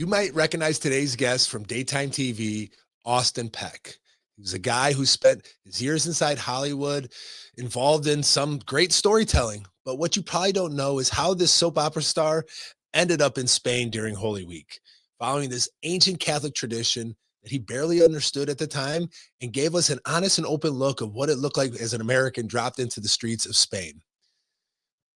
You might recognize today's guest from daytime TV, Austin Peck. He was a guy who spent his years inside Hollywood, involved in some great storytelling. But what you probably don't know is how this soap opera star ended up in Spain during Holy Week, following this ancient Catholic tradition that he barely understood at the time and gave us an honest and open look of what it looked like as an American dropped into the streets of Spain.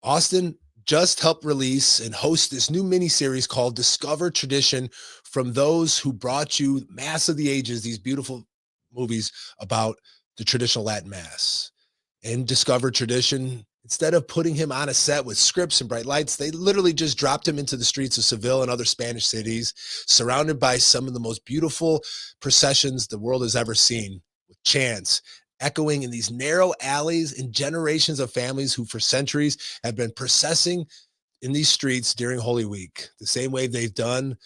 Austin just helped release and host this new mini series called Discover Tradition from those who brought you Mass of the Ages, these beautiful movies about the traditional Latin Mass. And Discover Tradition, instead of putting him on a set with scripts and bright lights, they literally just dropped him into the streets of Seville and other Spanish cities, surrounded by some of the most beautiful processions the world has ever seen, with chants echoing in these narrow alleys and generations of families who for centuries have been processing in these streets during Holy Week, the same way they've done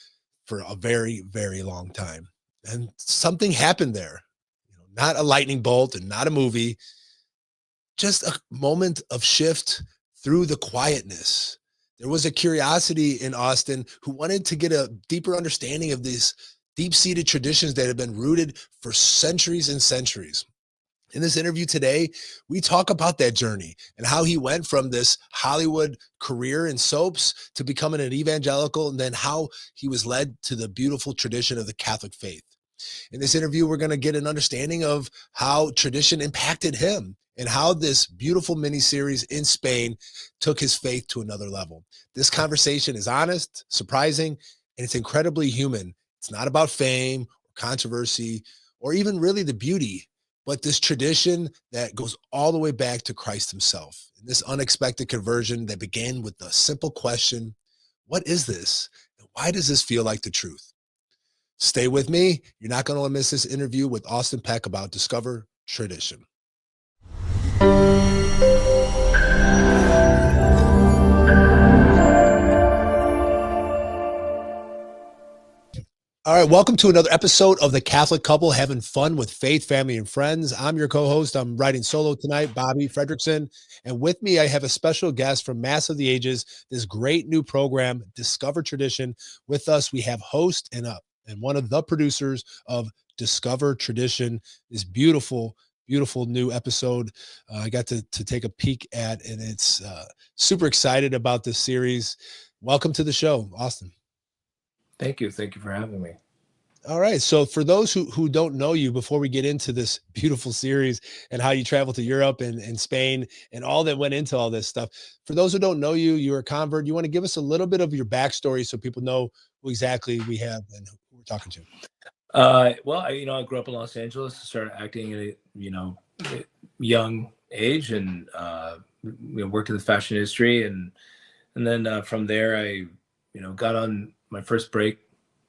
for a very, very long time. And something happened there, not a lightning bolt and not a movie, just a moment of shift through the quietness. There was a curiosity in Austin who wanted to get a deeper understanding of these deep-seated traditions that have been rooted for centuries and centuries. In this interview today, we talk about that journey and how he went from this Hollywood career in soaps to becoming an evangelical, and then how he was led to the beautiful tradition of the Catholic faith. In this interview, we're going to get an understanding of how tradition impacted him and how this beautiful miniseries in Spain took his faith to another level. This conversation is honest, surprising, and it's incredibly human. It's not about fame or controversy or even really the beauty, but this tradition that goes all the way back to Christ himself. And this unexpected conversion that began with the simple question, what is this? And why does this feel like the truth? Stay with me. You're not going to miss this interview with Austin Peck about Discover Tradition. All right, welcome to another episode of The Catholic Couple, having fun with faith, family, and friends. I'm your co-host. I'm riding solo tonight, Bobby Fredrickson. And with me, I have a special guest from Mass of the Ages, this great new program, Discover Tradition. With us, we have host and one of the producers of Discover Tradition, this beautiful new episode I got to take a peek at, and it's super excited about this series. Welcome to the show, Austin. Thank you for having me. All right. So for those who don't know you, before we get into this beautiful series and how you traveled to Europe and Spain and all that went into all this stuff, for those who don't know you, you're a convert. You want to give us a little bit of your backstory so people know who exactly we have and who we're talking to. Well, I grew up in Los Angeles, started acting at a young age, and worked in the fashion industry, and then from there I got on. My first break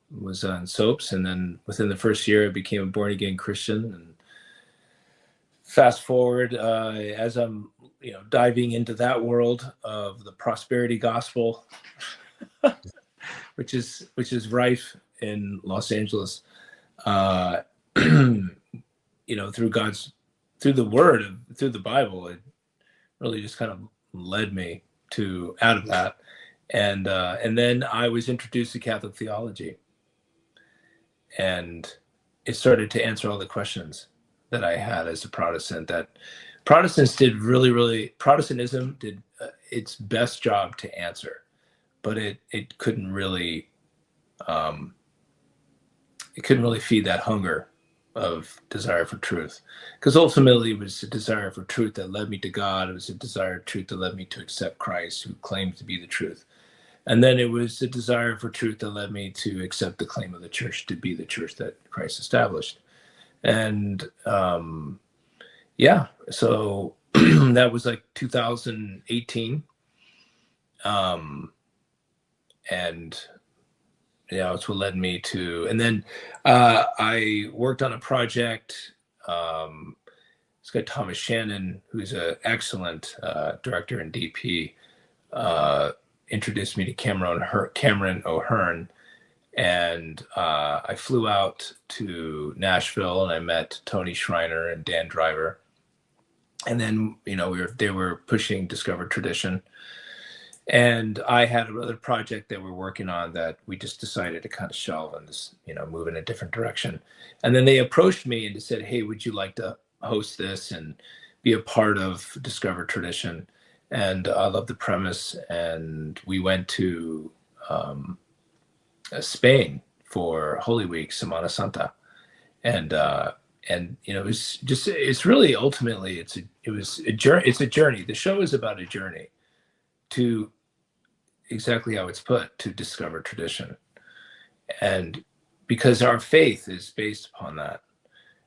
was on soaps, and then within the first year I became a born again Christian. And fast forward, as I'm diving into that world of the prosperity gospel, which is rife in Los Angeles, through the word, through the Bible, it really just kind of led me out of that. And then I was introduced to Catholic theology, and it started to answer all the questions that I had as a Protestant. That Protestantism did its best job to answer, but it couldn't really feed that hunger of desire for truth, because ultimately it was a desire for truth that led me to God. It was a desire of truth that led me to accept Christ, who claimed to be the truth. And then it was the desire for truth that led me to accept the claim of the church to be the church that Christ established. And so that was like 2018. It's what led me to, and then I worked on a project. This guy, Thomas Shannon, who's an excellent director and DP, introduced me to Cameron O'Hearn, and I flew out to Nashville, and I met Tony Schreiner and Dan Driver, and then they were pushing Discover Tradition, And I had another project that we're working on that we just decided to kind of shelve and just, move in a different direction. And then they approached me and said, "Hey, would you like to host this and be a part of Discover Tradition?" And I love the premise. And we went to Spain for Holy Week, Semana Santa. And it's really ultimately it's a journey. The show is about a journey to exactly how it's put, to discover tradition. And because our faith is based upon that.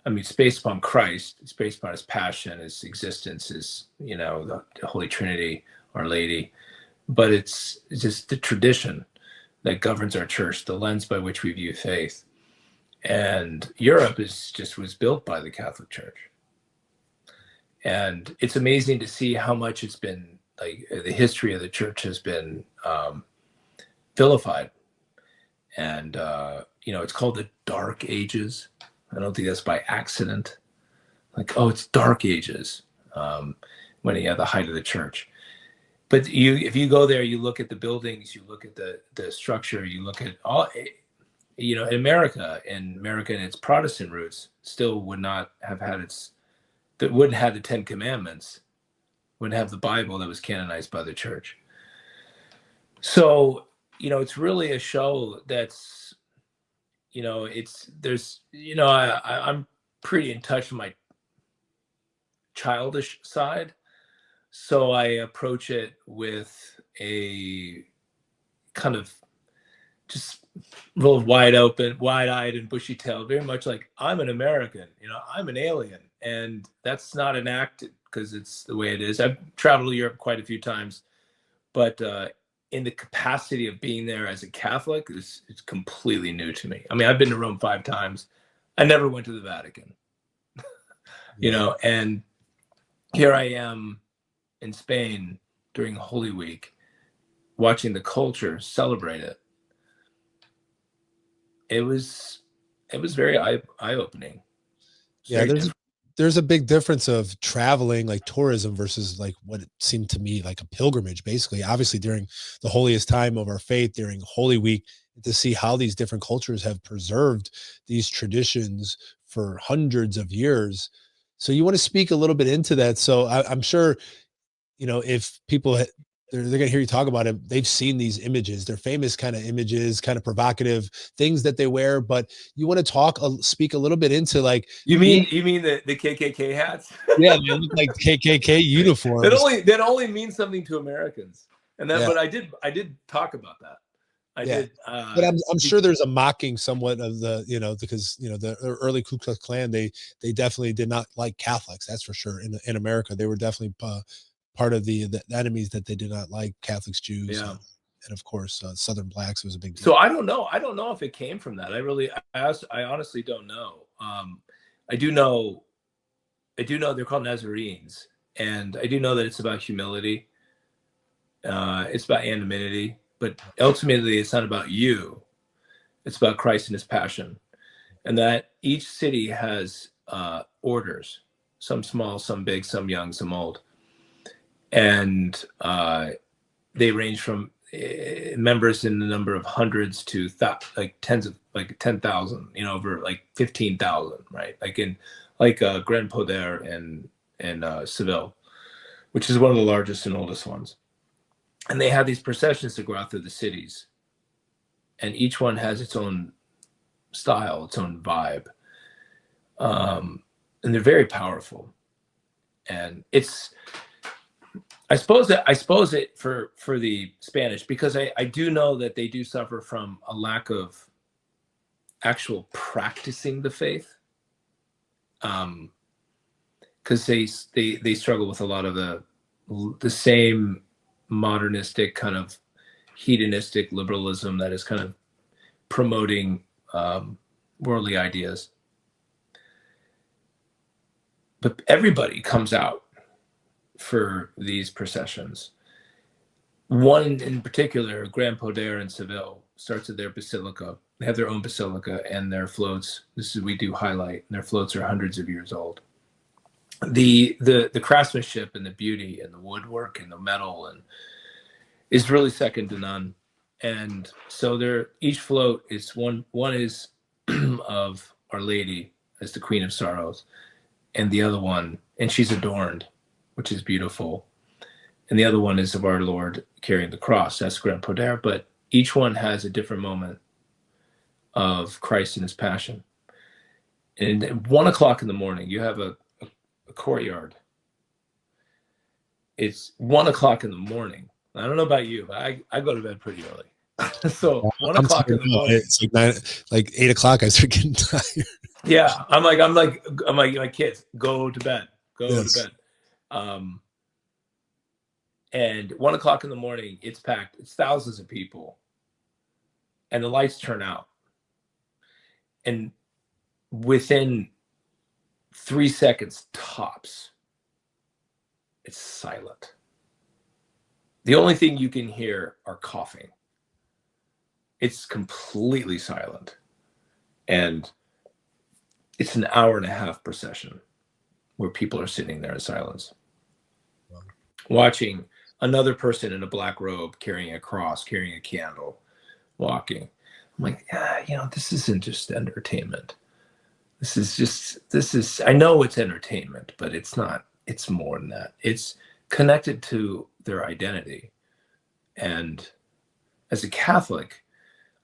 I mean, it's based upon Christ. It's based upon his passion, his existence, his, the Holy Trinity, Our Lady. But it's just the tradition that governs our church, the lens by which we view faith. And Europe was built by the Catholic Church. And it's amazing to see how much it's been, like, the history of the church has been vilified. And, it's called the Dark Ages. I don't think that's by accident. Like, oh, it's Dark Ages, when you have the height of the church. But if you go there, you look at the buildings, you look at the structure, you look at all, in America and its Protestant roots still would not have wouldn't have the Ten Commandments, wouldn't have the Bible that was canonized by the church. So, it's really a show that's, I'm pretty in touch with my childish side. So I approach it with a kind of just real wide-eyed and bushy-tailed, very much like, I'm an American, I'm an alien. And that's not an act, because it's the way it is. I've traveled to Europe quite a few times, but in the capacity of being there as a Catholic, it's completely new to me. I mean, I've been to Rome 5 times. I never went to the Vatican, and here I am in Spain during Holy Week, watching the culture celebrate it. It was very eye-opening. Yeah, there's a big difference of traveling, like tourism, versus like what it seemed to me like a pilgrimage, basically. Obviously, during the holiest time of our faith, during Holy Week, to see how these different cultures have preserved these traditions for hundreds of years. So you want to speak a little bit into that. So I'm sure, if people they're going to hear you talk about it, they've seen these images. They're famous kind of images, kind of provocative things that they wear. But you want to speak a little bit into, like, you mean the KKK hats? Yeah, they look like KKK uniforms. that only means something to Americans. And that, yeah. But I did talk about that. I did. But I'm sure there's a mocking somewhat of the, because, the early Ku Klux Klan, they definitely did not like Catholics. That's for sure. In America, they were definitely part of the enemies that they did not like: Catholics, Jews, and of course, Southern blacks was a big deal. So I don't know if it came from that. I honestly don't know. I do know they're called Nazarenes, and I do know that it's about humility. It's about anonymity, but ultimately it's not about you. It's about Christ and his passion, and that each city has orders, some small, some big, some young, some old. And they range from members in the number of hundreds to tens of, like 10,000, over like 15,000, right? Like in Grand Poder and Seville, which is one of the largest and oldest ones. And they have these processions that go out through the cities, and each one has its own style, its own vibe, and they're very powerful. And I suppose it for the Spanish, because I do know that they do suffer from a lack of actual practicing the faith, because they struggle with a lot of the same modernistic kind of hedonistic liberalism that is kind of promoting worldly ideas. But everybody comes out for these processions. One in particular, Grand Poder in Seville, starts at their basilica. They have their own basilica, and their floats, we do highlight, and their floats are hundreds of years old. The craftsmanship and the beauty and the woodwork and the metal, and is really second to none. And so each float is one is of Our Lady as the Queen of Sorrows, and the other one, and she's adorned, which is beautiful. And the other one is of Our Lord carrying the cross. That's Grand Poder. But each one has a different moment of Christ in his passion. And at 1 o'clock in the morning, you have a courtyard. It's 1 o'clock in the morning. I don't know about you, but I go to bed pretty early. So 1 o'clock in the morning. It's like 8 o'clock. I start getting tired. Yeah, I'm like my kids, go to bed, to bed. And 1 o'clock in the morning, it's packed. It's thousands of people, and the lights turn out. And within 3 seconds tops, it's silent. The only thing you can hear are coughing. It's completely silent. And it's an 1.5-hour procession where people are sitting there in silence, watching another person in a black robe carrying a cross, carrying a candle, walking. I'm like, this isn't just entertainment. This is, I know it's entertainment, but it's not, it's more than that. It's connected to their identity. And as a Catholic,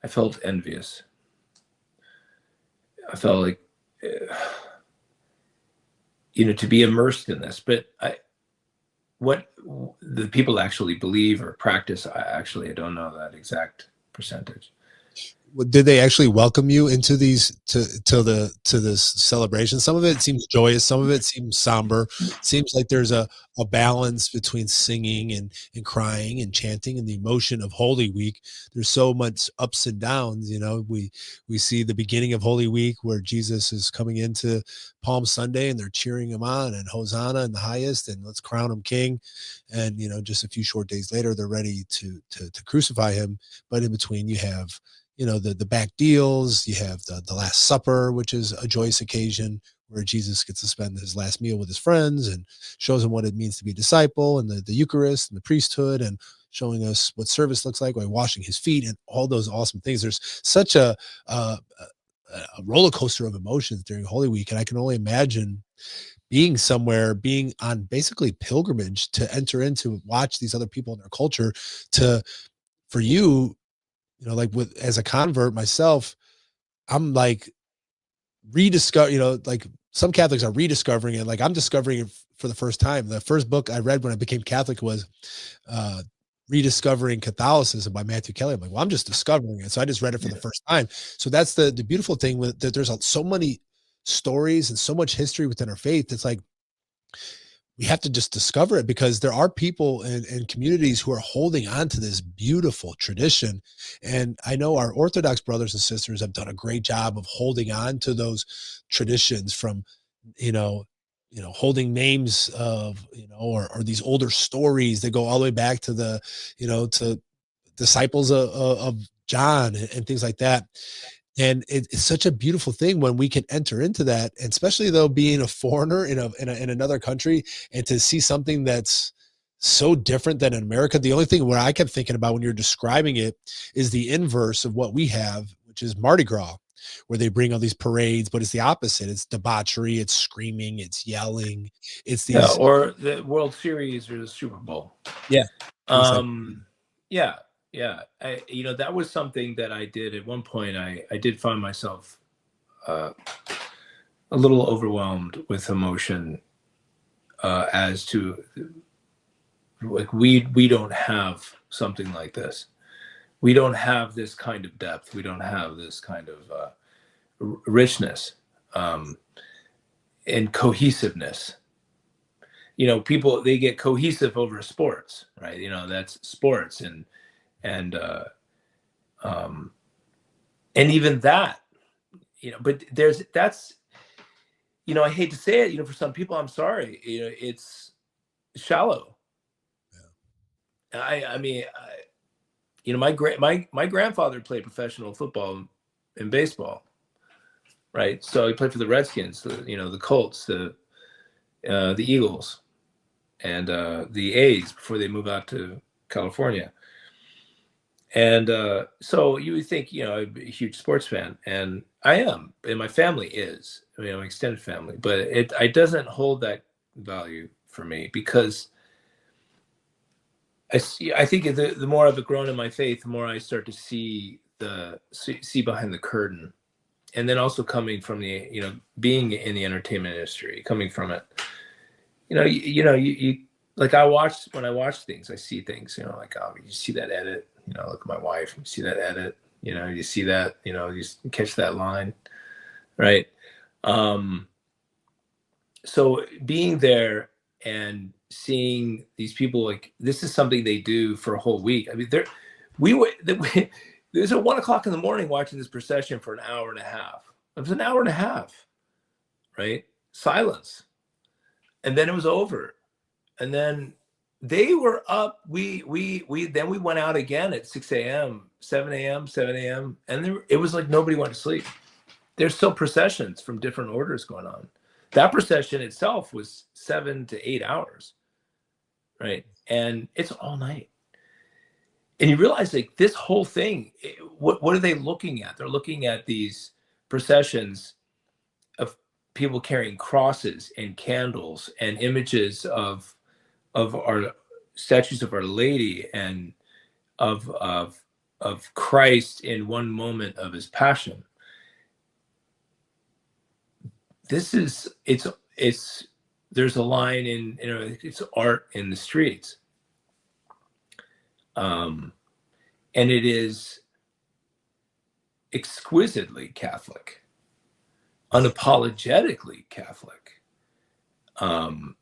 I felt envious. I felt like, to be immersed in this. But what the people actually believe or practice, I don't know that exact percentage. Did they actually welcome you into these to this celebration? Some of it seems joyous, some of it seems somber. Seems like there's a balance between singing and crying and chanting and the emotion of Holy Week. There's so much ups and downs. We see the beginning of Holy Week where Jesus is coming into Palm Sunday and they're cheering him on and Hosanna in the highest and let's crown him king. And just a few short days later they're ready to crucify him. But in between you have the back deals, you have the Last Supper, which is a joyous occasion where Jesus gets to spend his last meal with his friends and shows them what it means to be a disciple, and the Eucharist and the priesthood, and showing us what service looks like by washing his feet and all those awesome things. There's such a roller coaster of emotions during Holy Week. And I can only imagine being somewhere, being on basically pilgrimage to enter into, watch these other people in their culture for you, like as a convert myself, I'm like rediscover, like some Catholics are rediscovering it. Like I'm discovering it for the first time. The first book I read when I became Catholic was Rediscovering Catholicism by Matthew Kelly. I'm like, well, I'm just discovering it. So I just read it for the first time. So that's the beautiful thing with that. There's so many stories and so much history within our faith. It's like, we have to just discover it, because there are people and communities who are holding on to this beautiful tradition. And I know our Orthodox brothers and sisters have done a great job of holding on to those traditions from, holding names of, or these older stories that go all the way back to to disciples of John and things like that. And it's such a beautiful thing when we can enter into that, and especially though being a foreigner in another country, and to see something that's so different than in America. The only thing where I kept thinking about when you're describing it is the inverse of what we have, which is Mardi Gras, where they bring all these parades, but it's the opposite. It's debauchery, it's screaming, it's yelling, it's these or the World Series or the Super Bowl. Yeah. Yeah. That was something that I did at one point. I did find myself a little overwhelmed with emotion as to, like, we don't have something like this. We don't have this kind of depth. We don't have this kind of richness and cohesiveness. People, they get cohesive over sports, right? That's sports, and even that, but that's, I hate to say it, for some people, I'm sorry, it's shallow. Yeah. I mean, my grandfather played professional football and baseball, right? So he played for the Redskins, the Colts, the Eagles, and the A's before they moved out to California. And so you would think, I'm a huge sports fan, and I am, and my family is, my extended family, but it doesn't hold that value for me, because I think the more I've grown in my faith, the more I start to see behind the curtain. And then also coming from being in the entertainment industry, coming from it, you like when I watch things, I see things, like, oh, you see that edit, look at my wife, you see that edit, you see that, you catch that line, right? So being there and seeing these people, like, this is something they do for a whole week. I mean, there's at 1:00 in the morning watching this procession for an hour and a half. It was an hour and a half, right? Silence. And then it was over. And then they were up. We went out again at 6 a.m., 7 a.m., 7 a.m. And it was like nobody went to sleep. There's still processions from different orders going on. That procession itself was 7 to 8 hours, right? And it's all night. And you realize, like, this whole thing, what are they looking at? They're looking at these processions of people carrying crosses and candles and images of our statues of Our Lady and of Christ in one moment of his passion. There's a line in, it's art in the streets. And it is exquisitely Catholic, unapologetically Catholic. And,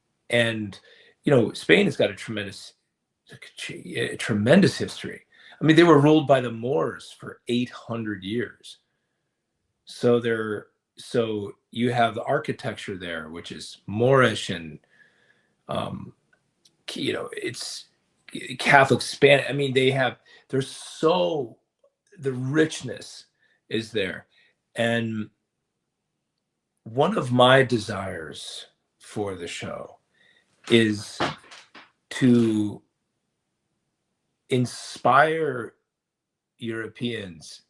Spain has got a tremendous history. I mean, they were ruled by the Moors for 800 years. So you have the architecture there, which is Moorish, and, it's Catholic Spanish. I mean, the richness is there. And one of my desires for the show is to inspire Europeans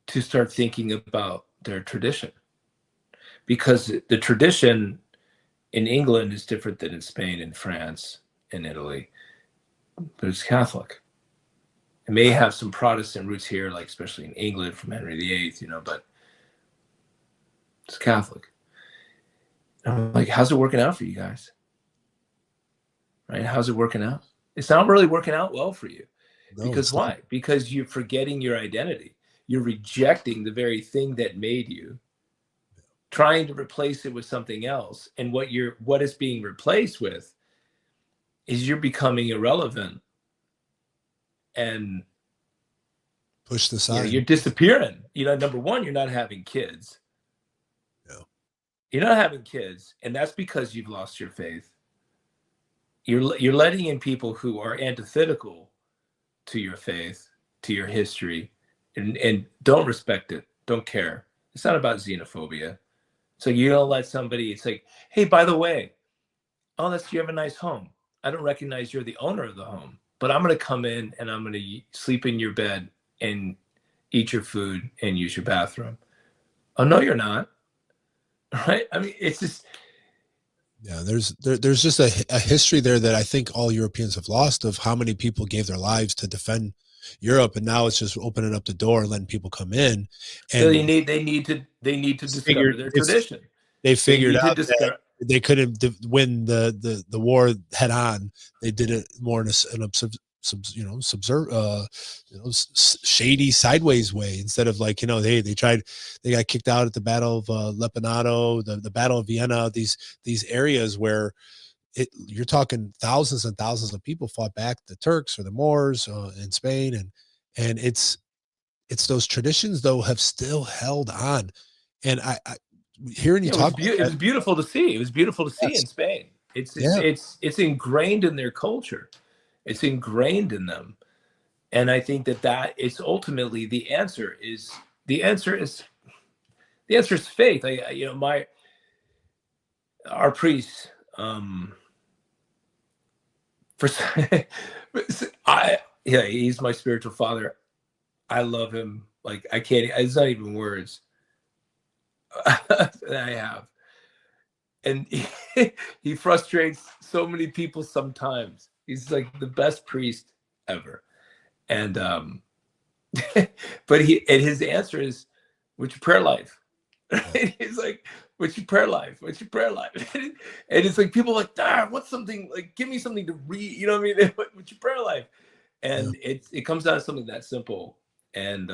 to start thinking about their tradition, because the tradition in England is different than in Spain and France and Italy, but it's Catholic. It may have some Protestant roots here, like especially in England from Henry VIII, but it's Catholic. And I'm like, how's it working out for you guys? Right? How's it working out? It's not really working out well for you. No, because why? Not. Because you're forgetting your identity. You're rejecting the very thing that made you, trying to replace it with something else. And what is being replaced with is you're becoming irrelevant and pushed aside. You're disappearing. Number one, you're not having kids. No. You're not having kids, and that's because you've lost your faith. You're letting in people who are antithetical to your faith, to your history, and don't respect it, don't care. It's not about xenophobia. So you don't let somebody, it's like, hey, by the way, you have a nice home. I don't recognize you're the owner of the home, but I'm going to come in and I'm going to sleep in your bed and eat your food and use your bathroom. Oh, no, you're not. Right? I mean, it's just. Yeah, there's just a history there that I think all Europeans have lost, of how many people gave their lives to defend Europe, and now it's just opening up the door and letting people come in. And so they need to discover their tradition. They figured out that they couldn't win the war head on. They did it more in a shady sideways way, instead of like, they got kicked out at the Battle of Lepanto, the Battle of Vienna, these areas where you're talking thousands and thousands of people fought back the Turks or the Moors in Spain, and it's those traditions though have still held on. And I hearing you talk, it was beautiful to see. It was beautiful to see in Spain. It's ingrained in their culture. It's ingrained in them. And I think that is ultimately the answer is faith. Our priests, Yeah, he's my spiritual father. I love him. Like, I can't, it's not even words that I have. And he frustrates so many people sometimes. He's like the best priest ever. And but his answer is, what's your prayer life? Right? He's like, what's your prayer life? What's your prayer life? And it's like, people are like, what's something, like, give me something to read, you know what I mean? What's your prayer life? And it comes down to something that simple. And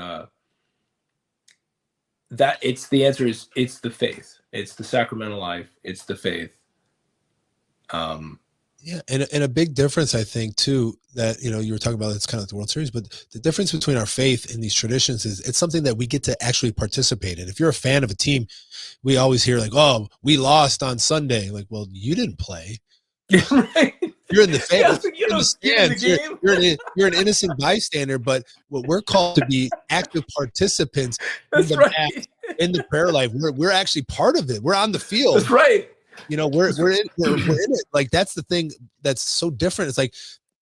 that it's the answer is, it's the faith. It's the sacramental life. It's the faith. Yeah, and a big difference, I think, too, that, you know, you were talking about, it's kind of like the World Series, but the difference between our faith and these traditions is it's something that we get to actually participate in. If you're a fan of a team, we always hear like, "Oh, we lost on Sunday." Like, well, you didn't play. Right. You're in the fan. Yeah, You're in the stands. You're an innocent bystander, but what we're called to be active participants in the right. in the prayer life. We're actually part of it. We're on the field. That's right. You know, we're in it. Like, that's the thing that's so different. It's like,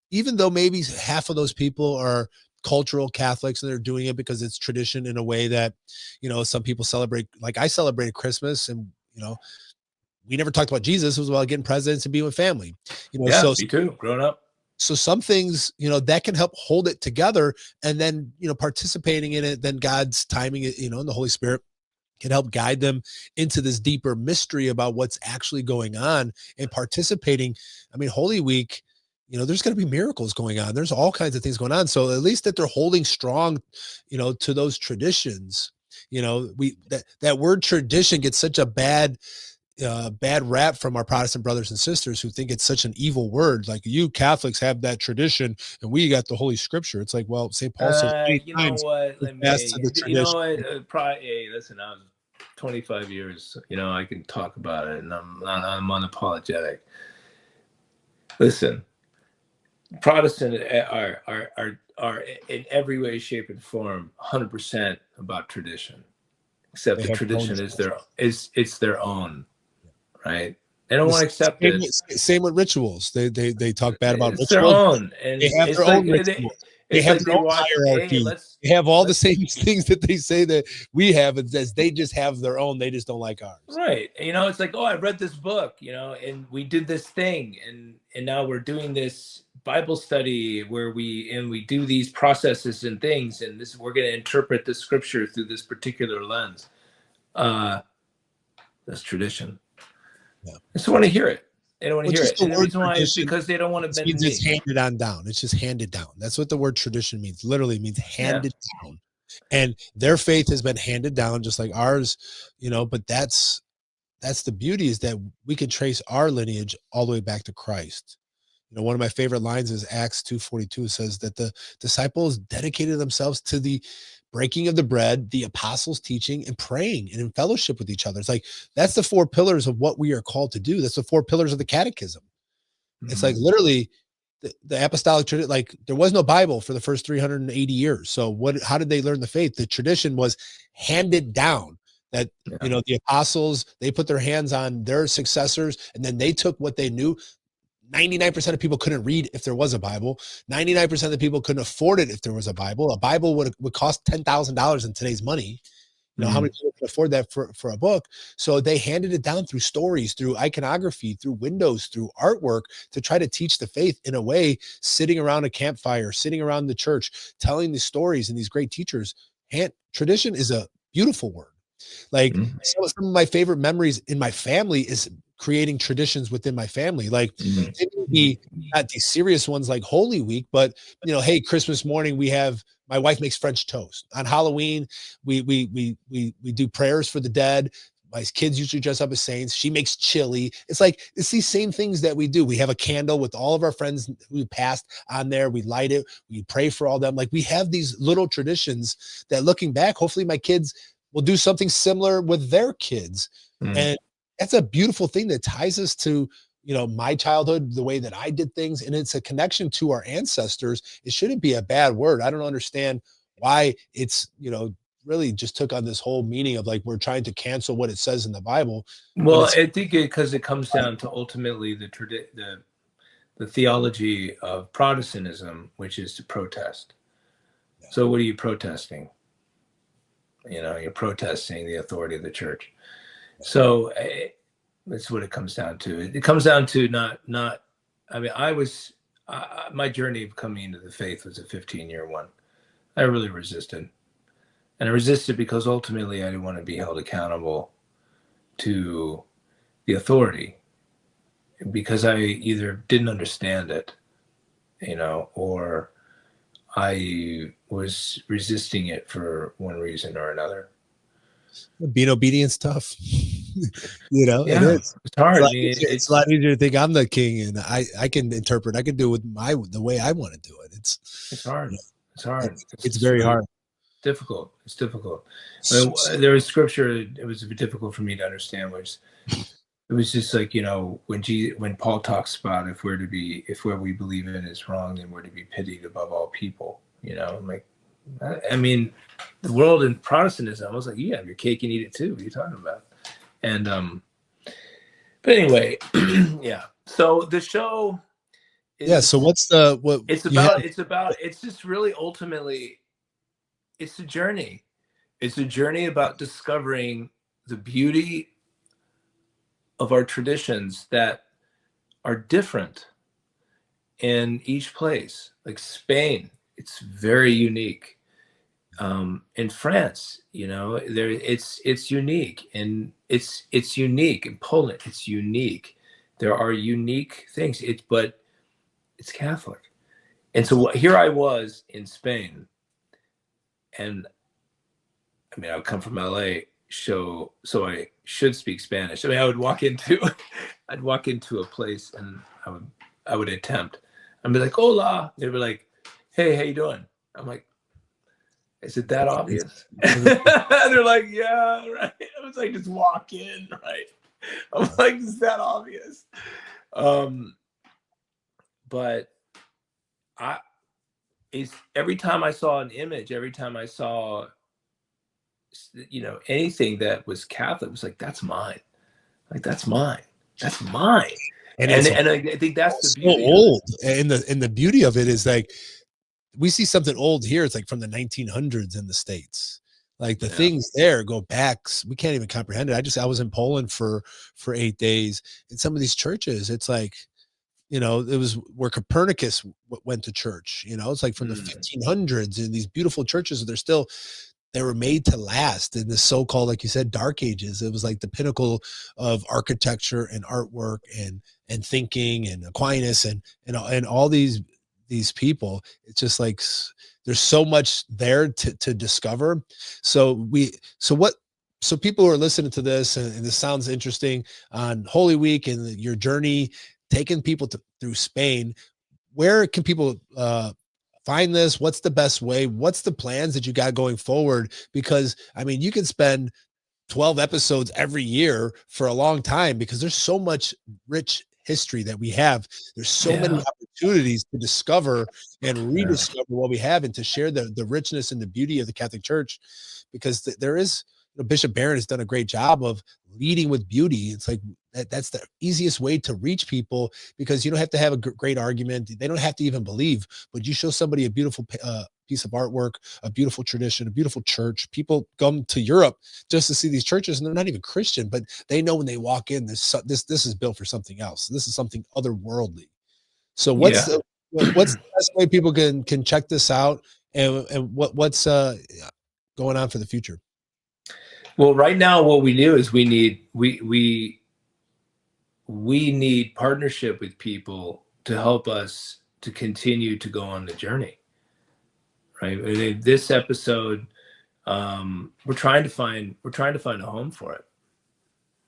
even though maybe half of those people are cultural Catholics and they're doing it because it's tradition in a way that, you know, some people celebrate. Like, I celebrated Christmas, and, you know, we never talked about Jesus. It was about getting presents and being with family. You know, Yeah, so me too. Growing up. So some things, you know, that can help hold it together, and then, you know, participating in it, then God's timing it, you know, and the Holy Spirit can help guide them into this deeper mystery about what's actually going on and participating. I mean, Holy Week, you know, there's going to be miracles going on. There's all kinds of things going on. So at least that they're holding strong, you know, to those traditions. You know, that word tradition gets such a bad rap from our Protestant brothers and sisters who think it's such an evil word. Like, you Catholics have that tradition and we got the Holy Scripture. It's like, well, St. Paul says You know what? Let me. You know what? Probably. Hey, listen. I was 25 years. You know, I can talk about it, and I'm unapologetic. Listen, Protestant are in every way, shape, and form 100% about tradition, except the tradition is their own. Right? They don't want to accept it. Same with rituals. They talk bad about rituals. Their own, and they have their own rituals. They have their own hierarchy. They have all the same things that they say that we have, as they just have their own. They just don't like ours. Right. You know, it's like, oh, I read this book, you know, and we did this thing, and now we're doing this Bible study where we do these processes and things, and we're going to interpret the scripture through this particular lens. That's tradition. Yeah. I just want to hear it. They don't want to hear it. And the reason why is because they don't want to bend the knee. It's handed on down. It's just handed down. That's what the word tradition means. Literally means handed down. And their faith has been handed down just like ours, you know, but that's the beauty, is that we can trace our lineage all the way back to Christ. You know, one of my favorite lines is Acts 2:42 says that the disciples dedicated themselves to the breaking of the bread, the apostles' teaching, and praying and in fellowship with each other. It's like, that's the 4 pillars of what we are called to do. That's the 4 pillars of the catechism. It's like, literally the apostolic tradition. Like, there was no Bible for the first 380 years. So how did they learn the faith? The tradition was handed down. That, you know, the apostles, they put their hands on their successors, and then they took what they knew. 99% of people couldn't read if there was a Bible. 99% of the people couldn't afford it if there was a Bible. A Bible would cost $10,000 in today's money. You know, how many people can afford that for a book? So they handed it down through stories, through iconography, through windows, through artwork, to try to teach the faith in a way, sitting around a campfire, sitting around the church, telling these stories and these great teachers. Tradition is a beautiful word. Like, some of my favorite memories in my family is creating traditions within my family. Like, it would be not these serious ones like Holy Week, but, you know, hey, Christmas morning, my wife makes French toast. On Halloween, we do prayers for the dead. My kids usually dress up as saints. She makes chili. It's like, it's these same things that we do. We have a candle with all of our friends who passed on there. We light it. We pray for all them. Like, we have these little traditions that, looking back, hopefully my kids will do something similar with their kids. And that's a beautiful thing that ties us to, you know, my childhood, the way that I did things. And it's a connection to our ancestors. It shouldn't be a bad word. I don't understand why it's, you know, really just took on this whole meaning of like, we're trying to cancel what it says in the Bible. Well, I think because it comes down to ultimately the theology of Protestantism, which is to protest. So what are you protesting? You're protesting the authority of the church. So that's what it comes down to. It comes down to not. I mean, my journey of coming into the faith was a 15-year one. I really resisted, and I resisted because ultimately I didn't want to be held accountable to the authority, because I either didn't understand it, or I was resisting it for one reason or another. Being obedient's tough. Yeah, it is. it's hard. It's a lot easier to think I'm the king and I can interpret. I can do it with the way I want to do it. It's hard. It's hard. It's very really hard. Difficult. It's difficult. I mean, there was scripture. It was difficult for me to understand, which it was just like, when Paul talks about if where we believe in is wrong, then we're to be pitied above all people. I'm like, I mean, the world in Protestantism, I was like, you have your cake and eat it too. What are you talking about? And but anyway, yeah. So the show is, so what's it's just really ultimately, it's a journey. It's a journey about discovering the beauty of our traditions that are different in each place. Like Spain, it's very unique. In France, it's unique, and it's unique in Poland. It's unique. There are unique things. But it's Catholic, and so here I was in Spain, and I mean, I would come from LA, so I should speak Spanish. I mean, I would walk into a place, and I would attempt. I'd be like, "Hola," they'd be like, "Hey, how you doing?" I'm like, is it that obvious? They're like, yeah, right. I was like, just walk in, right? I'm like, is that obvious? But every time I saw an image, every time I saw, anything that was Catholic, it was like, that's mine. Like, that's mine. That's mine. And I think that's the beauty. So old, and the beauty of it is like, we see something old here. It's like from the 1900s in the States. Like the things there go back. We can't even comprehend it. I was in Poland for 8 days. In some of these churches, it's like, it was where Copernicus went to church. It's like from the 1500s, and these beautiful churches, they were made to last in the so-called, like you said, dark ages. It was like the pinnacle of architecture and artwork and thinking, and Aquinas and all these people. It's just like there's so much there to discover. So people who are listening to this, and this sounds interesting, on Holy Week and your journey taking people through Spain, where can people find this? What's the best way? What's the plans that you got going forward? Because I mean, you can spend 12 episodes every year for a long time, because there's so much rich history that we have. There's so many opportunities to discover and rediscover what we have, and to share the richness and the beauty of the Catholic Church, because there is, Bishop Barron has done a great job of leading with beauty. It's like that's the easiest way to reach people, because you don't have to have a great argument. They don't have to even believe, but you show somebody a beautiful piece of artwork, a beautiful tradition, a beautiful church. People come to Europe just to see these churches, and they're not even Christian, but they know when they walk in, this is built for something else. This is something otherworldly. So what's the best way people can check this out, and what's going on for the future? Well, right now, what we do is we need partnership with people to help us to continue to go on the journey. Right. This episode, we're trying to find a home for it.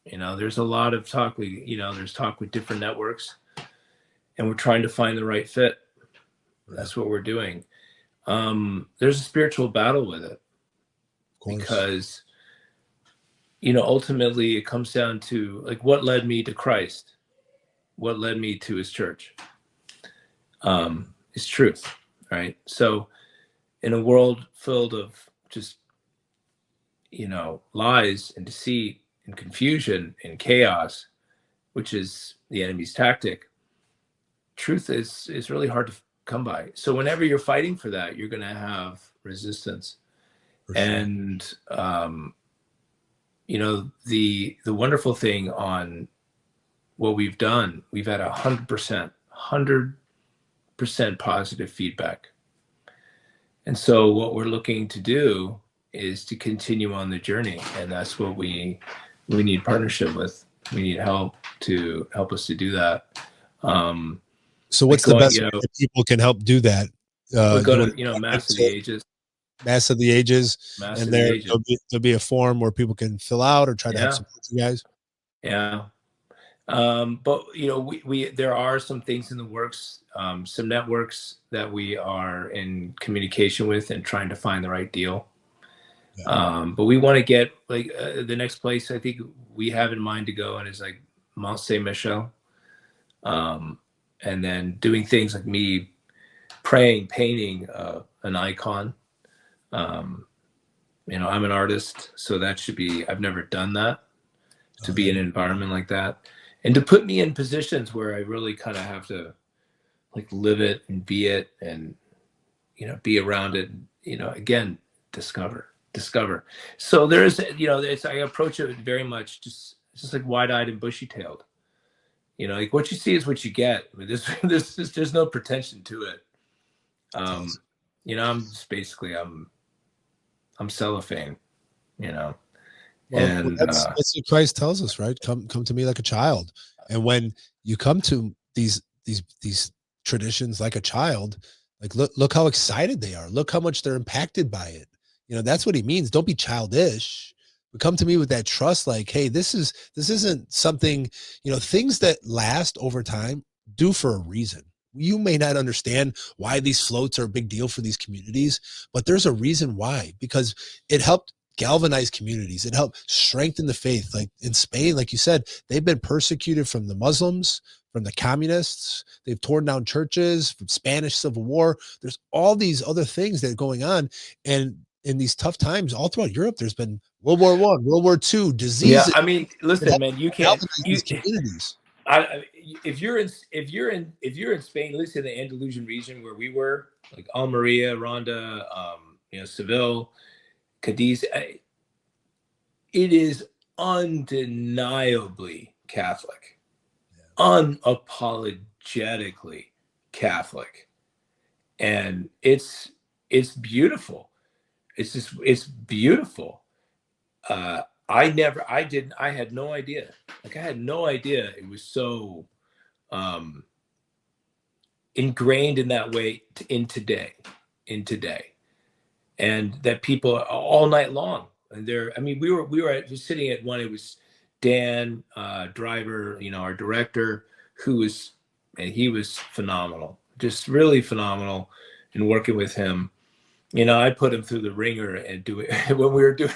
There's a lot of talk. There's talk with different networks, and we're trying to find the right fit. That's what we're doing. There's a spiritual battle with it, because ultimately it comes down to, like, what led me to Christ, what led me to his church, is truth, right? So in a world filled of just, lies and deceit and confusion and chaos, which is the enemy's tactic, truth is really hard to come by. So whenever you're fighting for that, you're going to have resistance. For sure. And you know, the wonderful thing on what we've done, we've had 100% positive feedback. And so what we're looking to do is to continue on the journey, and that's what we need partnership with. We need help to help us to do that. So what's the best way that people can help do that? Go to Mass of the Ages. Mass of the Ages, Mass and of the Ages. there'll be a form where people can fill out or try to help support you guys. Yeah. But you know, we there are some things in the works, some networks that we are in communication with and trying to find the right deal. Yeah. But we want to get like the next place I think we have in mind to go, and is like Mont Saint Michel, and then doing things like me praying, painting an icon. You know, I'm an artist, so that should be, I've never done that, to be in an environment like that, and to put me in positions where I really kind of have to like live it and be it, and, you know, be around it, you know, again, discover. So there is, you know, I approach it very much just like wide-eyed and bushy-tailed. You know, like what you see is what you get. I mean, there's no pretension to it. You know, I'm just basically, I'm cellophane, you know. Well, and that's what Christ tells us, right? Come to me like a child. And when you come to these traditions like a child, like look how excited they are. Look how much they're impacted by it. You know, that's what he means. Don't be childish, but come to me with that trust. Like, hey, this isn't something, you know, things that last over time do for a reason. You may not understand why these floats are a big deal for these communities, but there's a reason why, because it helped galvanize communities. It helped strengthen the faith. Like in Spain, like you said, they've been persecuted from the Muslims, from the communists. They've torn down churches, from Spanish Civil War. There's all these other things that are going on. And in these tough times all throughout Europe, there's been World War I, World War II, diseases. Yeah, I mean, listen, man, you can't. These communities. If you're in Spain, at least in the Andalusian region where we were, like Almeria, Ronda, you know, Seville, Cadiz, it is undeniably Catholic, unapologetically Catholic, and it's beautiful. It's beautiful. I had no idea. Like I had no idea it was so ingrained in that way in today, and that people all night long. And I mean, we were just sitting at one. It was Dan Driver, you know, our director, he was phenomenal, just really phenomenal in working with him. You know, I put him through the ringer and when we were doing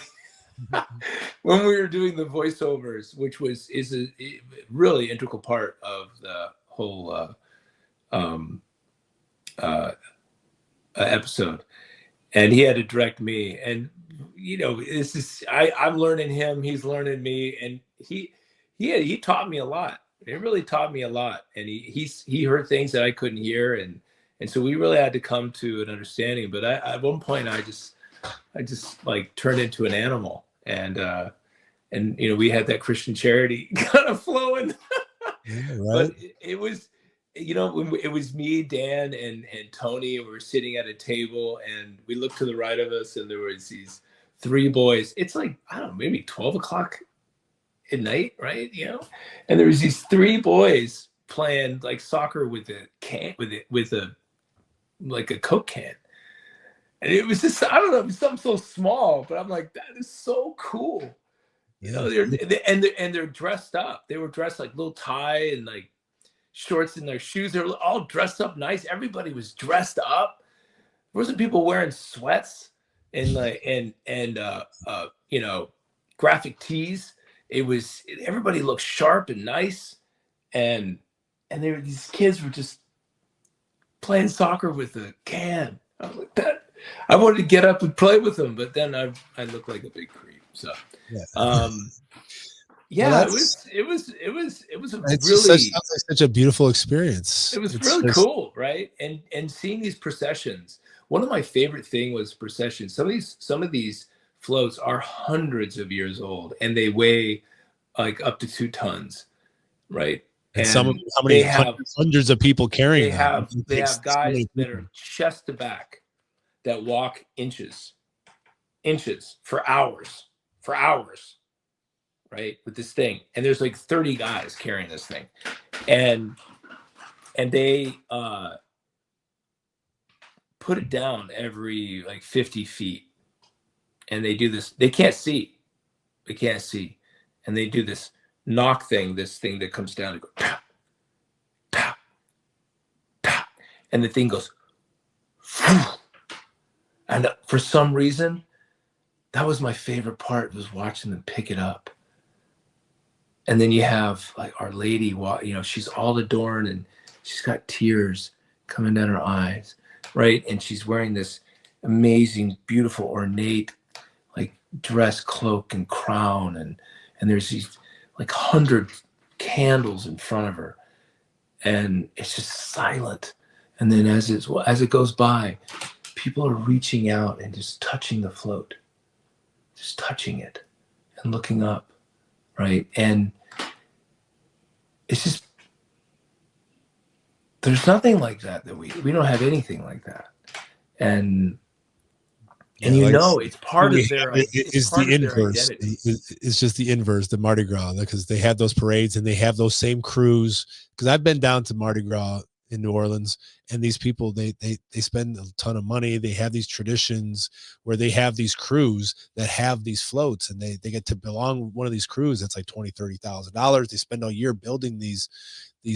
the voiceovers, which is a really integral part of the whole episode, and he had to direct me. And you know, I'm learning him, he's learning me, and he taught me a lot. It really taught me a lot, and he heard things that I couldn't hear, and so we really had to come to an understanding. But at one point, I just like turned into an animal, and you know, we had that Christian charity kind of flowing. Yeah, right. But it was, you know, it was me, Dan, and Tony, and we were sitting at a table, and we looked to the right of us, and there was these three boys. It's like, I don't know, maybe 12 o'clock at night, right? You know, and there was these three boys playing like soccer with a Coke can. And it was just, I don't know, it was something so small, but I'm like, that is so cool. You know, they're dressed up. They were dressed like little tie and like shorts and their shoes. They were all dressed up nice. Everybody was dressed up. There wasn't people wearing sweats and like and you know, graphic tees. Everybody looked sharp and nice, and these kids were just playing soccer with a can. I was like, that. I wanted to get up and play with them, but then I look like a big creep. So, Well, Yeah, it was a it's just such really, sounds like such a beautiful experience. it was It's really just cool, right? And seeing these processions. One of my favorite thing was processions. Some of these floats are hundreds of years old, and they weigh like up to 2 tons, right? and some of And how many they have hundreds of people carrying they them. have It they takes have so guys many that people. are chest to back that walk inches for hours, right? With this thing. And there's like 30 guys carrying this thing. And they put it down every like 50 feet. And they do this, they can't see. They can't see. And they do this knock thing, this thing that comes down and go pow, pow, pow. And the thing goes, phew. And for some reason, that was my favorite part, was watching them pick it up. And then you have like Our Lady, she's all adorned and she's got tears coming down her eyes, right? And she's wearing this amazing, beautiful, ornate, like dress, cloak, and crown, and there's these like 100 candles in front of her, and it's just silent. And then as it goes by, people are reaching out and just touching the float, just touching it and looking up, right? And it's just, there's nothing like that we don't have anything like that. And Yeah, it's part of their it's is part the of their inverse. identity. It's just the inverse, the Mardi Gras, because they have those parades and they have those same crews. Because I've been down to Mardi Gras in New Orleans, and these people they spend a ton of money. They have these traditions where they have these crews that have these floats, and they get to belong with one of these crews that's like $20,000-$30,000. They spend a year building these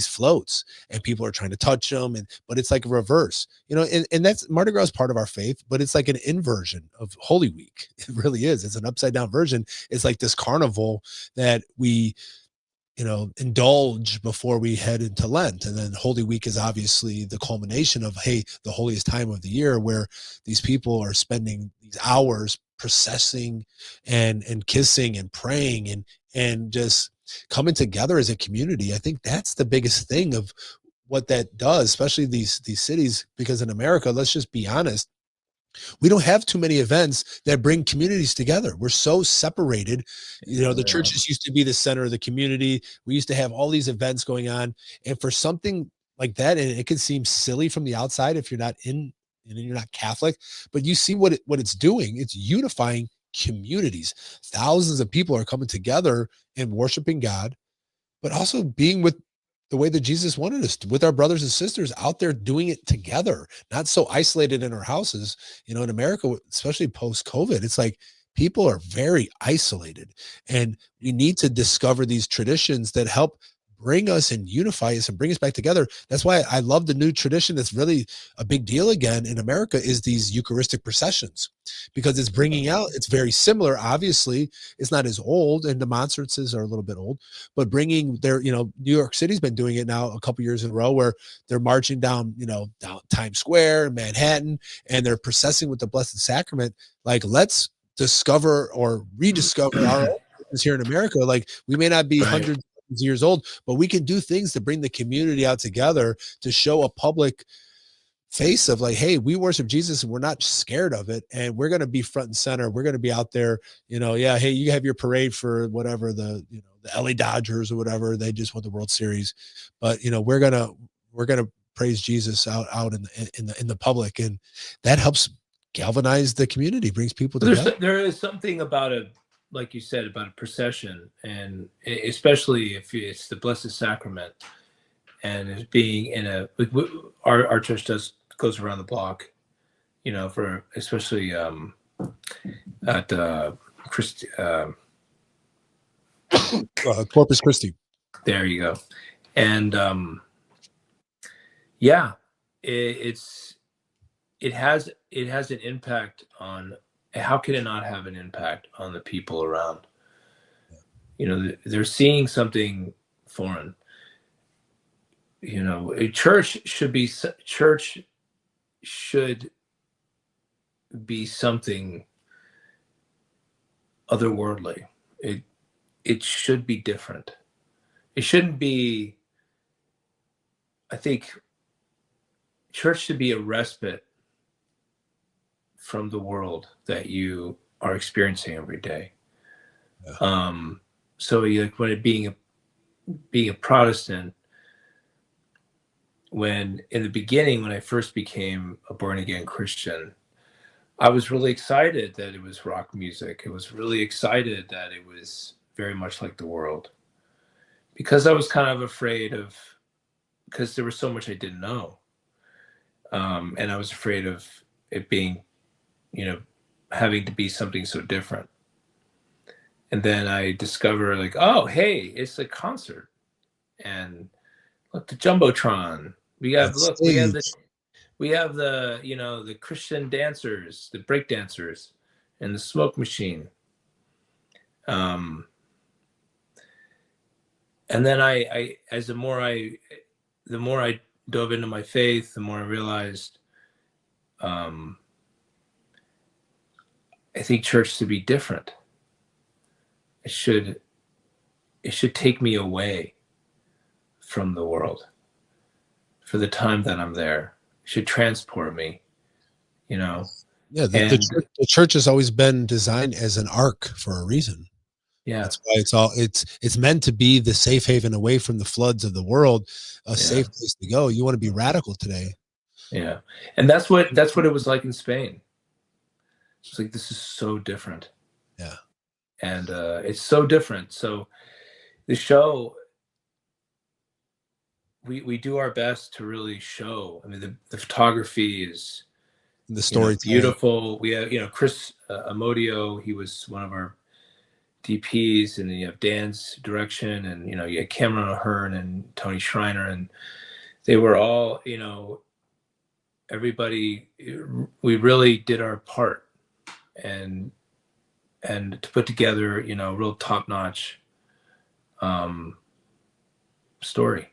floats, and people are trying to touch them, but it's like a reverse, and that's Mardi Gras is part of our faith, but it's like an inversion of Holy Week. It really is. It's an upside down version. It's like this carnival that we indulge before we head into Lent. And then Holy Week is obviously the culmination of, hey, the holiest time of the year, where these people are spending these hours processing and kissing and praying and just coming together as a community. I think that's the biggest thing of what that does, especially these cities, because in America, let's just be honest, we don't have too many events that bring communities together. We're so separated. The churches used to be the center of the community. We used to have all these events going on. And for something like that, and it can seem silly from the outside if you're not you're not Catholic, but you see what it's doing. It's unifying communities. Thousands of people are coming together and worshiping God, but also being with the way that Jesus wanted us to, with our brothers and sisters out there doing it together, not so isolated in our houses. In America, especially post COVID, it's like people are very isolated, and we need to discover these traditions that help bring us and unify us and bring us back together. That's why I love the new tradition that's really a big deal again in America, is these Eucharistic processions, because it's bringing out, it's very similar. Obviously, it's not as old, and the monstrances are a little bit old, but bringing New York City's been doing it now a couple years in a row, where they're marching down, down Times Square in Manhattan, and they're processing with the Blessed Sacrament. Like, let's discover or rediscover our own here in America. Like, we may not be hundreds of years old, but we can do things to bring the community out together, to show a public face of like, hey, we worship Jesus and we're not scared of it, and we're going to be front and center. We're going to be out there, yeah, hey, you have your parade for whatever, the LA Dodgers or whatever, they just won the World Series, but we're going to praise Jesus out in the public, and that helps galvanize the community, brings people together. There is something about like you said, about a procession, and especially if it's the Blessed Sacrament, and it's being in our church goes around the block, for especially at Christi. Corpus Christi. There you go. And yeah, it has an impact on. How can it not have an impact on the people around? They're seeing something foreign. A church should be something otherworldly. it should be different. It shouldn't be, I think church should be a respite from the world that you are experiencing every day. Yeah. So like when it being a Protestant, when in the beginning, when I first became a born again Christian, I was really excited that it was rock music. I was really excited that it was very much like the world, because I was kind of afraid of, because there was so much I didn't know. And I was afraid of it being, having to be something so different. And then I discovered, like, oh, hey, it's a concert. And look, the Jumbotron. We have the the Christian dancers, the break dancers, and the smoke machine. And then the more I dove into my faith, the more I realized, I think church should be different. It should take me away from the world for the time that I'm there. It should transport me, Yeah, the church has always been designed as an ark for a reason. Yeah, that's why it's meant to be the safe haven away from the floods of the world, a safe place to go. You want to be radical today. Yeah, and that's what it was like in Spain. It's like, this is so different. Yeah, and it's so different. So the show, we do our best to really show. I mean, the photography is the story beautiful. We have Chris Amodio. He was one of our DPs, and then you have Dan's direction, and you had Cameron O'Hearn and Tony Schreiner, and they were all everybody. We really did our part, and to put together real top-notch story.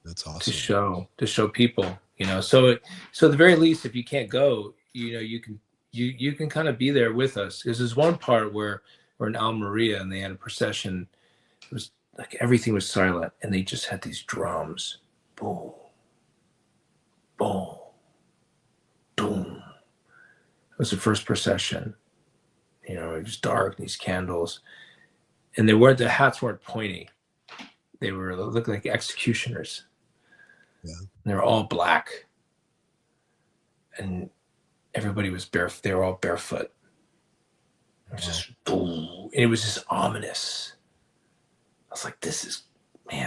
That's awesome. To show people, so at the very least, if you can't go, you can kind of be there with us. Because there's one part where we're in Almeria and they had a procession. It was like everything was silent, and they just had these drums, boom, boom, boom. It was the first procession. It was dark, these candles, and the hats weren't pointy. They looked like executioners. Yeah. They were all black, and everybody was barefoot. They were all barefoot. It was just boom, and it was just ominous. I was like, this is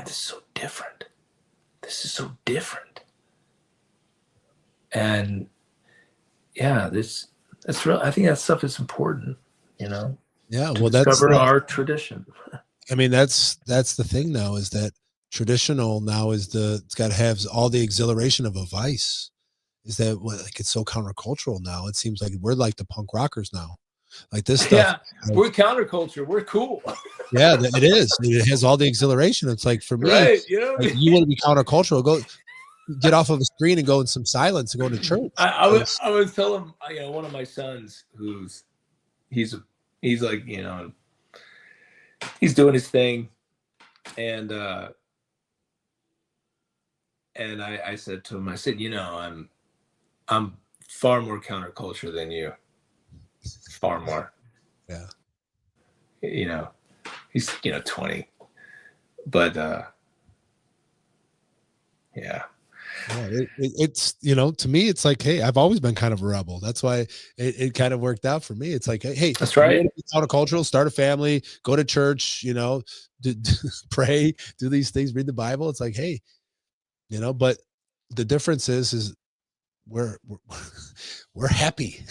so different. This is so different. And yeah, that's real. I think that stuff is important, Yeah, well, discover our tradition. I mean, that's the thing now, is that traditional now is it's got to have all the exhilaration of a vice. Is that like it's so countercultural now? It seems like we're like the punk rockers now. Like this stuff. Yeah, we're counterculture. We're cool. Yeah, it is. It has all the exhilaration. It's like, for me, right, like, you want to be countercultural, go get off of a screen and go in some silence and go to church. I would tell him, one of my sons, he's like, he's doing his thing, and I said to him, I said, I'm far more counterculture than you, far more. Yeah. He's 20, but yeah. It's to me, it's like, hey, I've always been kind of a rebel. That's why it kind of worked out for me. It's like, hey, that's right. Countercultural, start a family, go to church, pray, do these things, read the Bible. It's like, hey, but the difference is we're happy.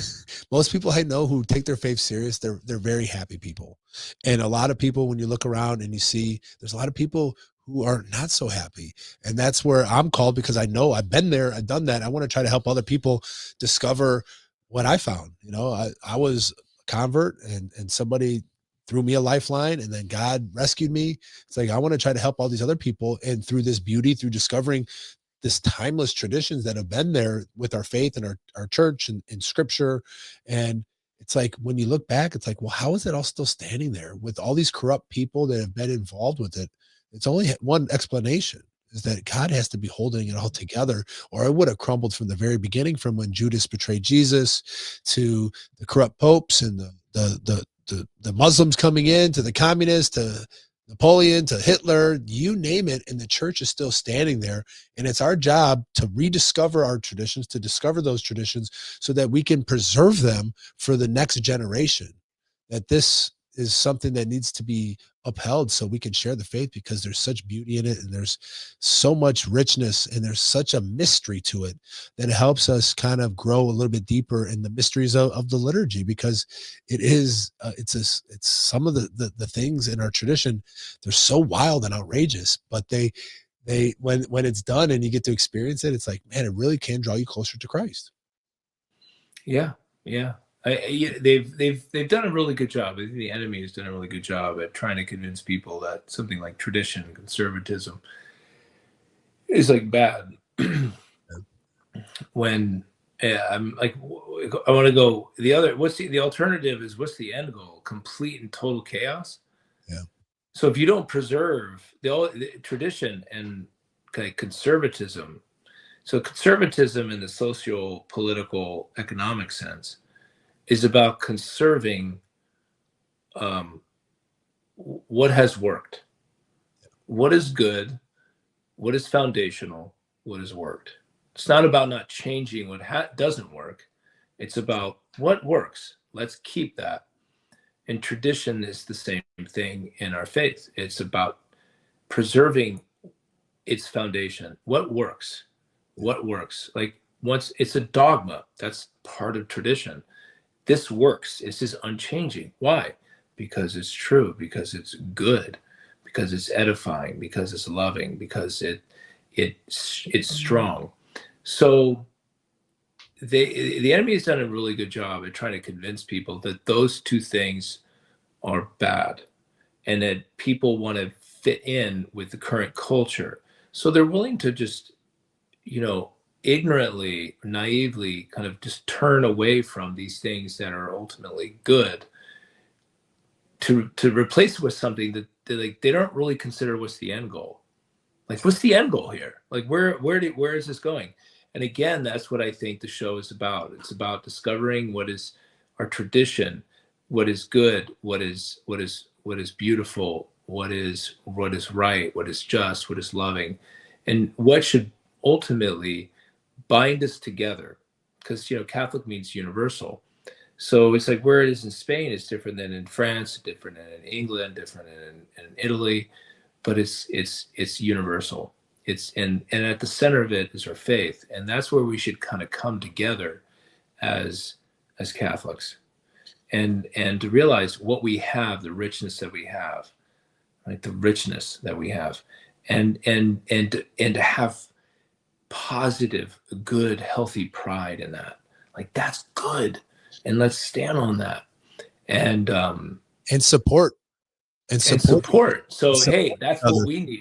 Most people I know who take their faith serious, they're very happy people. And a lot of people, when you look around and you see, there's a lot of people who are not so happy. And that's where I'm called, because I know I've been there, I've done that. I want to try to help other people discover what I found. I was a convert, and somebody threw me a lifeline, and then God rescued me. It's like, I want to try to help all these other people. And through this beauty, through discovering this timeless traditions that have been there with our faith and our church and scripture, and it's like when you look back, it's like, well, how is it all still standing there with all these corrupt people that have been involved with it? It's only one explanation, is that God has to be holding it all together, or it would have crumbled from the very beginning, from when Judas betrayed Jesus to the corrupt popes and the Muslims coming in, to the communists, to Napoleon, to Hitler, you name it, and the church is still standing there. And it's our job to rediscover our traditions, to discover those traditions so that we can preserve them for the next generation. That this is something that needs to be upheld so we can share the faith, because there's such beauty in it, and there's so much richness, and there's such a mystery to it that helps us kind of grow a little bit deeper in the mysteries of the liturgy, because it is it's some of the things in our tradition, they're so wild and outrageous, but they when it's done and you get to experience it, it's like, man, it really can draw you closer to Christ. Yeah, yeah. They've done a really good job. I think the enemy has done a really good job at trying to convince people that something like tradition and conservatism is like bad. When I'm like, I want to go the other. What's the alternative? Is what's the end goal? Complete and total chaos. Yeah. So if you don't preserve the tradition and conservatism, so conservatism in the socio-political economic sense is about conserving what has worked, what is good, what is foundational, what has worked. It's not about not changing what doesn't work. It's about what works. Let's keep that. And tradition is the same thing in our faith. It's about preserving its foundation. What works? What works? Like, once it's a dogma, that's part of tradition. This works. This is unchanging. Why? Because it's true, because it's good, because it's edifying, because it's loving, because it's strong. So the enemy has done a really good job at trying to convince people that those two things are bad, and that people want to fit in with the current culture. So they're willing to just, ignorantly, naively kind of just turn away from these things that are ultimately good to replace it with something that they don't really consider what's the end goal. Like, what's the end goal here? Like, where is this going? And again, that's what I think the show is about. It's about discovering what is our tradition, what is good, what is beautiful, what is right, what is just, what is loving, and what should ultimately bind us together. Because Catholic means universal. So it's like, where it is in Spain is different than in France, different than in England, different than in Italy, but it's universal. And at the center of it is our faith, and that's where we should kind of come together as Catholics, and to realize what we have, the richness that we have, like the richness that we have, and to have positive, good, healthy pride in that. Like, that's good, and let's stand on that, and support. So hey, that's what we need.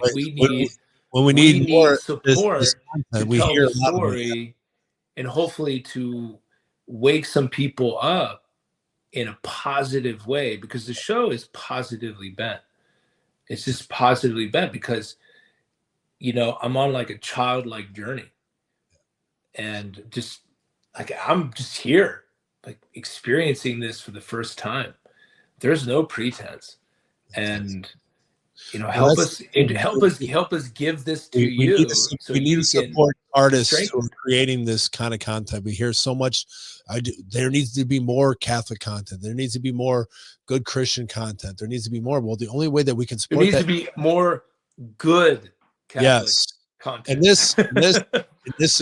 We need more support to we tell hear the story, and hopefully to wake some people up in a positive way, because the show is positively bent. It's just positively bent because, I'm on like a childlike journey, and just like, I'm just here, like, experiencing this for the first time. There's no pretense. And help us give this to you. We need to support artists who are creating this kind of content. We hear so much. There needs to be more Catholic content. There needs to be more good Christian content. There needs to be more. Well, the only way that we can support there needs to be more good Catholic content. And this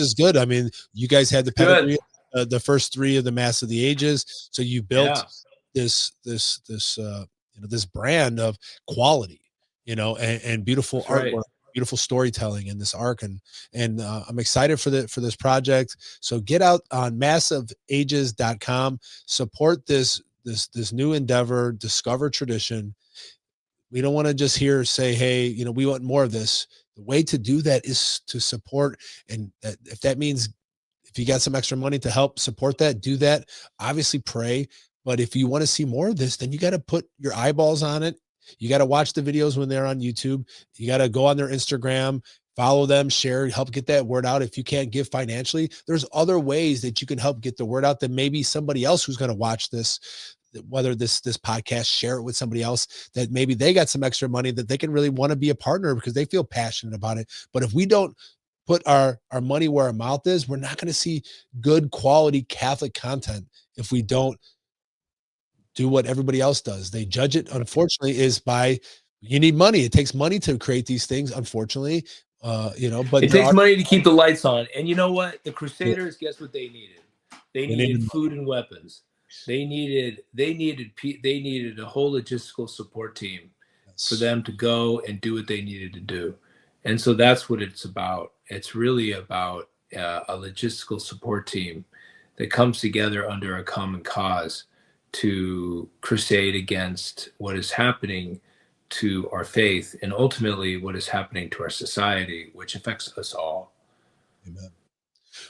is good. I mean, you guys had the pedigree, the first 3 of the Mass of the Ages, so you built this brand of quality, and beautiful artwork, beautiful storytelling in this arc, and I'm excited for this project. So get out on massiveages.com, support this new endeavor, discover tradition. We don't want to just say, hey, we want more of this. The way to do that is to support, and if that means if you got some extra money to help support that, do that. Obviously pray, But if you want to see more of this, then you got to put your eyeballs on it. You got to watch the videos when they're on YouTube. You got to go on their Instagram, follow them, share, help get that word out. If you can't give financially, there's other ways that you can help get the word out that maybe somebody else who's going to watch this, whether this podcast, share it with somebody else that maybe they got some extra money that they can really want to be a partner because they feel passionate about it. But if we don't put our money where our mouth is, we're not going to see good quality Catholic content if we don't do what everybody else does. They judge it, unfortunately, is by you need money. It takes money to create these things, unfortunately. But it takes money to keep the lights on. And you know what? The Crusaders, guess what they needed? They needed food and weapons. They needed a whole logistical support team for them to go and do what they needed to do. And so that's what it's about. It's really about a logistical support team that comes together under a common cause to crusade against what is happening to our faith and ultimately what is happening to our society, which affects us all. Amen.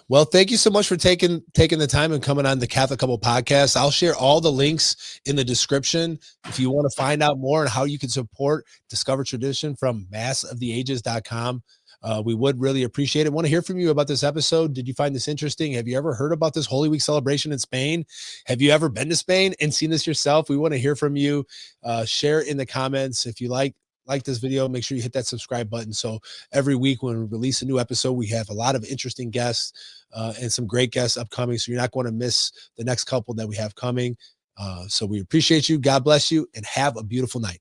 Well, thank you so much for taking the time and coming on the Catholic Couple podcast. I'll share all the links in the description. If you want to find out more on how you can support Discover Tradition from massoftheages.com. We would really appreciate it. I want to hear from you about this episode. Did you find this interesting? Have you ever heard about this Holy Week celebration in Spain? Have you ever been to Spain and seen this yourself? We want to hear from you. Share in the comments. If you like this video, make sure you hit that subscribe button. So every week when we release a new episode, we have a lot of interesting guests and some great guests upcoming. So you're not going to miss the next couple that we have coming. So we appreciate you. God bless you and have a beautiful night.